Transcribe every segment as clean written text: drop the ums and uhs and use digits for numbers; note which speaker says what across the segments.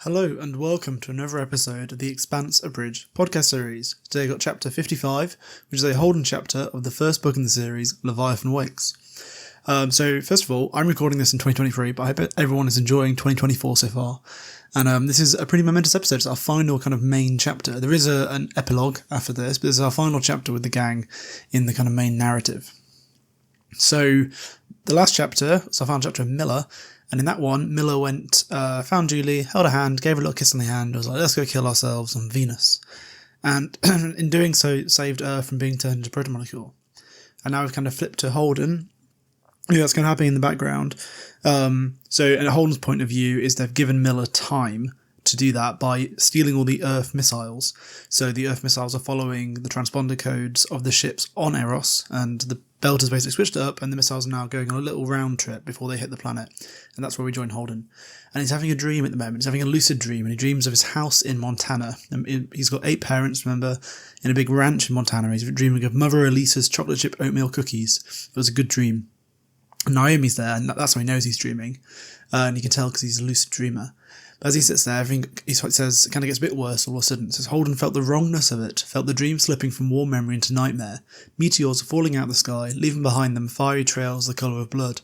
Speaker 1: Hello and welcome to another episode of the Expanse Abridged Podcast series. Today I got chapter 55, which is a Holden chapter of the first book in the series, Leviathan Wakes. So first of all, I'm recording this in 2023, but I hope everyone is enjoying 2024 so far. And this is a pretty momentous episode. It's our final kind of main chapter. There is an epilogue after this, but this is our final chapter with the gang in the kind of main narrative. So the last chapter was our final chapter of Miller. And in that one, Miller went, found Julie, held her hand, gave her a little kiss on the hand, was like, let's go kill ourselves on Venus. And in doing so, saved Earth from being turned into a protomolecule. And now we've kind of flipped to Holden. Yeah, that's kind of happening in the background. So in Holden's point of view is they've given Miller time to do that by stealing all the Earth missiles. So the Earth missiles are following the transponder codes of the ships on Eros, and the belt has basically switched up, and the missiles are now going on a little round trip before they hit the planet. And that's where we join Holden. And he's having a dream at the moment. He's having a lucid dream, and he dreams of his house in Montana. And he's got 8 parents, remember, in a big ranch in Montana. He's dreaming of Mother Elisa's chocolate chip oatmeal cookies. It was a good dream. Naomi's there, and that's how he knows he's dreaming. And you can tell because he's a lucid dreamer. But as he sits there, everything, he says, it kind of gets a bit worse all of a sudden. It says, Holden felt the wrongness of it, felt the dream slipping from warm memory into nightmare. Meteors falling out of the sky, leaving behind them fiery trails the colour of blood.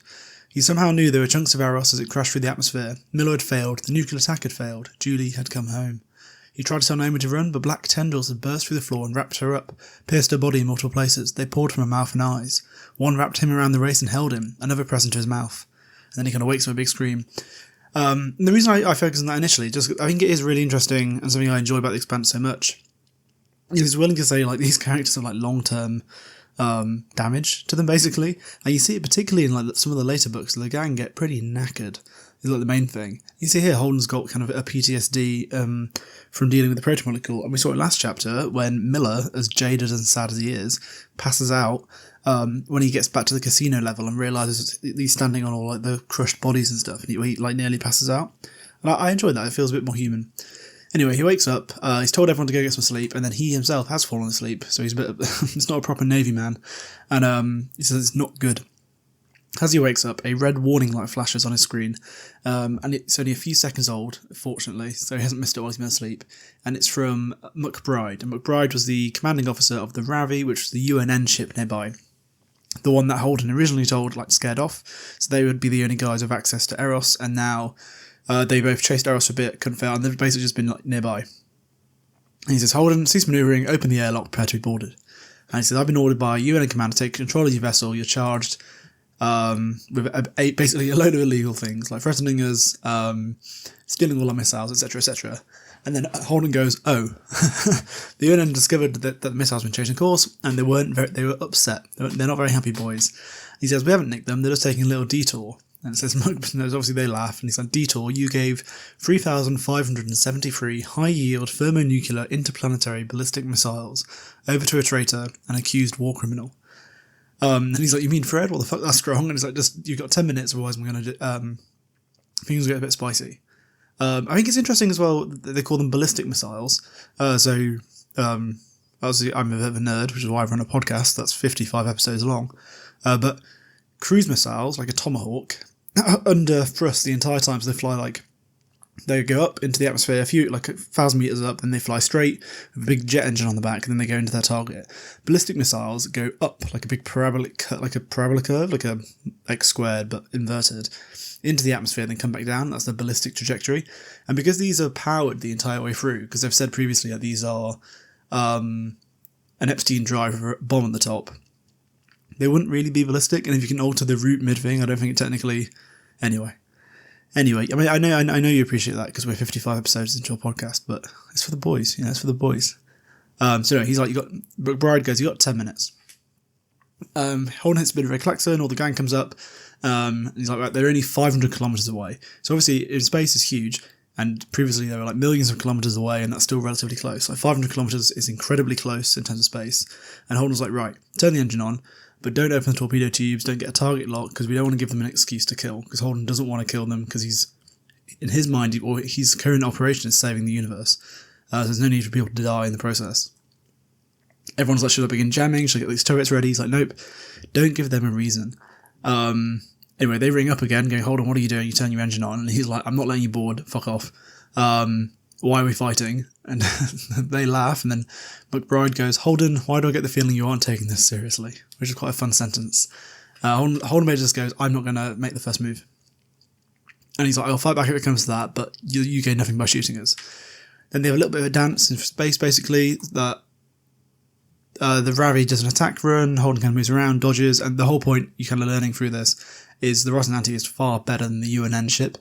Speaker 1: He somehow knew there were chunks of Eros as it crashed through the atmosphere. Miller had failed, the nuclear attack had failed, Julie had come home. He tried to tell Naomi to run, but black tendrils had burst through the floor and wrapped her up, pierced her body in multiple places. They poured from her mouth and eyes. One wrapped him around the waist and held him, another pressed into his mouth. And then he kind of wakes with a big scream. The reason I focus on that initially, just I think it is really interesting and something I enjoy about The Expanse so much. He's willing to say like these characters have like long-term damage to them basically, and you see it particularly in like some of the later books. The gang get pretty knackered. Is like the main thing. You see here, Holden's got kind of a PTSD from dealing with the protomolecule, and we saw it last chapter when Miller, as jaded and sad as he is, passes out when he gets back to the casino level and realises he's standing on all like the crushed bodies and stuff, and he like nearly passes out. And I enjoyed that. It feels a bit more human. Anyway, he wakes up. He's told everyone to go get some sleep, and then he himself has fallen asleep. So he's a bit. He's not a proper Navy man, and he says it's not good. As he wakes up, a red warning light flashes on his screen, and it's only a few seconds old, fortunately, so he hasn't missed it while he's been asleep, and it's from McBride, and McBride was the commanding officer of the Ravi, which was the UNN ship nearby, the one that Holden originally told, like, scared off, so they would be the only guys with access to Eros, and now they both chased Eros for a bit, couldn't fail, and they've basically just been like, nearby. And he says, Holden, cease manoeuvring, open the airlock, prepare to be boarded. And he says, I've been ordered by UNN command to take control of your vessel, you're charged with basically a load of illegal things, like threatening us, stealing all our missiles, etc., etc. And then Holden goes, oh, the UNN discovered that the missiles had been changing course, and they were upset. They're not very happy boys. He says, we haven't nicked them, they're just taking a little detour. And it says, obviously they laugh, and he's like, detour, you gave 3,573 high-yield thermonuclear interplanetary ballistic missiles over to a traitor and accused war criminal. And he's like, you mean Fred? What the fuck? That's wrong. And it's like, just, you've got 10 minutes, otherwise I'm going to things get a bit spicy. I think it's interesting as well that they call them ballistic missiles. Obviously I'm a bit of a nerd, which is why I run a podcast that's 55 episodes long. But cruise missiles, like a Tomahawk, are under thrust the entire time, so they fly like, they go up into the atmosphere, like 1,000 metres up, then they fly straight with a big jet engine on the back, and then they go into their target. Ballistic missiles go up like a big parabola curve, like a X squared but inverted, into the atmosphere, then come back down. That's the ballistic trajectory. And because these are powered the entire way through, because they've said previously that these are an Epstein drive bomb at the top, they wouldn't really be ballistic, and if you can alter the route mid-thing, I don't think it technically... Anyway, I mean, I know you appreciate that because we're 55 episodes into a podcast, but it's for the boys, it's for the boys. So anyway, he's like, McBride goes, you got 10 minutes. Holden hits a bit of a klaxon, all the gang comes up, and he's like, right, they're only 500 kilometres away. So obviously, in space is huge, and previously they were like millions of kilometres away, and that's still relatively close. Like 500 kilometres is incredibly close in terms of space. And Holden's like, right, turn the engine on, but don't open the torpedo tubes, don't get a target lock, because we don't want to give them an excuse to kill, because Holden doesn't want to kill them, because he's, in his mind, or his current operation is saving the universe. So there's no need for people to die in the process. Everyone's like, should I begin jamming? Should I get these turrets ready? He's like, nope, don't give them a reason. Anyway, they ring up again, going, Holden, what are you doing? You turn your engine on. And he's like, I'm not letting you board, fuck off. Why are we fighting? And they laugh, and then McBride goes, Holden, why do I get the feeling you aren't taking this seriously? Which is quite a fun sentence. Holden Major just goes, I'm not going to make the first move. And he's like, I'll fight back if it comes to that, but you gain nothing by shooting us. Then they have a little bit of a dance in space, basically, that the Ravi does an attack run, Holden kind of moves around, dodges, and the whole point you're kind of learning through this is the Rocinante is far better than the UNN ship.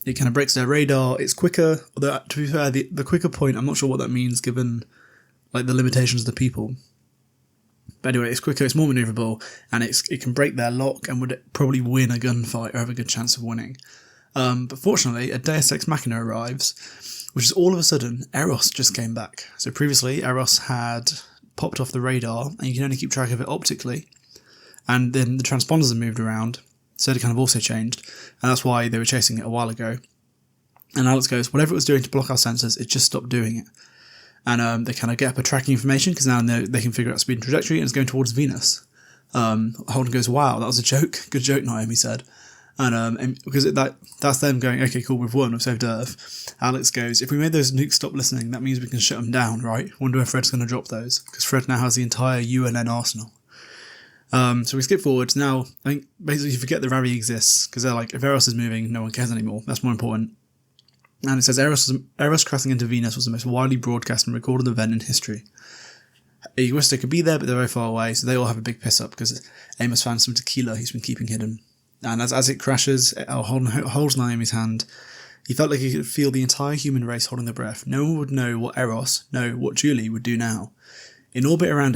Speaker 1: It kind of breaks their radar, it's quicker, although to be fair, the quicker point, I'm not sure what that means given like the limitations of the people. But anyway, it's quicker, it's more manoeuvrable, and it can break their lock and would probably win a gunfight or have a good chance of winning. But fortunately, a Deus Ex Machina arrives, which is all of a sudden, Eros just came back. So previously, Eros had popped off the radar, and you can only keep track of it optically. And then the transponders have moved around, so it kind of also changed, and that's why they were chasing it a while ago. And Alex goes, whatever it was doing to block our sensors, it just stopped doing it. And they kind of get up a tracking information, because now they can figure out speed and trajectory, and it's going towards Venus. Holden goes, wow, that was a joke. Good joke, Naomi said. And because that's them going, okay, cool, we've won, we've saved Earth. Alex goes, if we made those nukes stop listening, that means we can shut them down, right? Wonder where Fred's going to drop those, because Fred now has the entire UNN arsenal. So we skip forward. Now, I think basically you forget that Ravi exists, because they're like, if Eros is moving, no one cares anymore. That's more important. And it says, Eros crashing into Venus was the most widely broadcast and recorded event in history. He wished they could be there, but they're very far away, so they all have a big piss up, because Amos found some tequila he's been keeping hidden. And as it crashes, Holden holds Naomi's hand. He felt like he could feel the entire human race holding their breath. No one would know what Julie would do now. In orbit around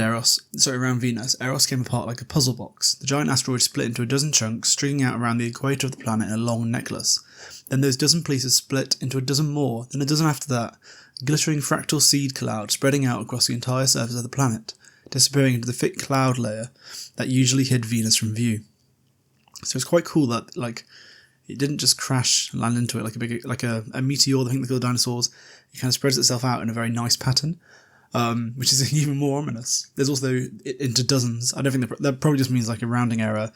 Speaker 1: Venus, Eros came apart like a puzzle box. The giant asteroid split into a dozen chunks, stringing out around the equator of the planet in a long necklace. Then those dozen pieces split into a dozen more, then a dozen after that, a glittering fractal seed cloud spreading out across the entire surface of the planet, disappearing into the thick cloud layer that usually hid Venus from view. So it's quite cool that, like, it didn't just crash and land into it like a meteor, I think they call dinosaurs. It kind of spreads itself out in a very nice pattern. Which is even more ominous. There's also into dozens. I don't think that probably just means like a rounding error.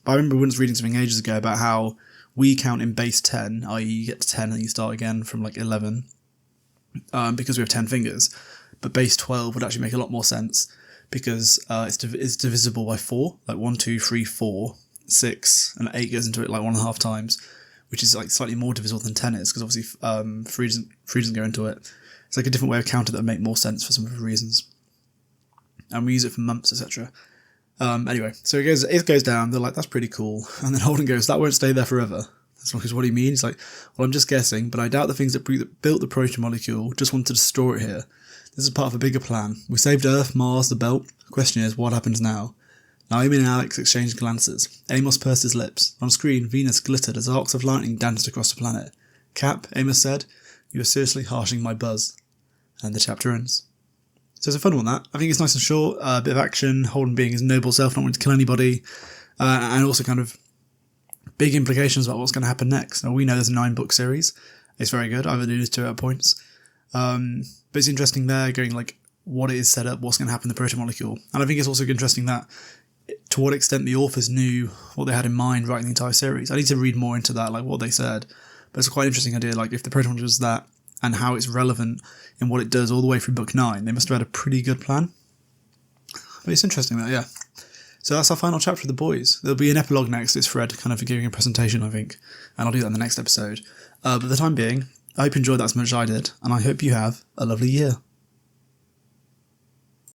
Speaker 1: But I remember once reading something ages ago about how we count in base 10, i.e. you get to 10 and you start again from like 11, because we have 10 fingers. But base 12 would actually make a lot more sense, because it's divisible by 4, like 1, 2, 3, 4, 6, and 8 goes into it like 1.5 times, which is like slightly more divisible than 10 is, because obviously 3 doesn't go into it. It's like a different way of counting that would make more sense for some of the reasons. And we use it for months, etc. Anyway, so it goes down, they're like, that's pretty cool. And then Holden goes, that won't stay there forever. That's because what he means. He's like, well, I'm just guessing, but I doubt the things that built the proton molecule just wanted to store it here. This is part of a bigger plan. We saved Earth, Mars, the belt. The question is, what happens now? Naomi and Alex exchanged glances. Amos pursed his lips. On screen, Venus glittered as arcs of lightning danced across the planet. Cap, Amos said, you are seriously harshing my buzz. And the chapter ends. So it's a fun one, that. I think it's nice and short, a bit of action, Holden being his noble self, not wanting to kill anybody, and also kind of big implications about what's going to happen next. Now, we know there's a 9-book series. It's very good. I've alluded to it at points. But it's interesting there, going like, what it is set up, what's going to happen in the proton molecule. And I think it's also interesting that to what extent the authors knew what they had in mind writing the entire series. I need to read more into that, like what they said. But it's a quite interesting idea, like if the proton molecule is that, and how it's relevant in what it does all the way through book 9. They must have had a pretty good plan. But it's interesting that, yeah. So that's our final chapter of The Boys. There'll be an epilogue next. It's Fred kind of giving a presentation, I think. And I'll do that in the next episode. But for the time being, I hope you enjoyed that as much as I did. And I hope you have a lovely year.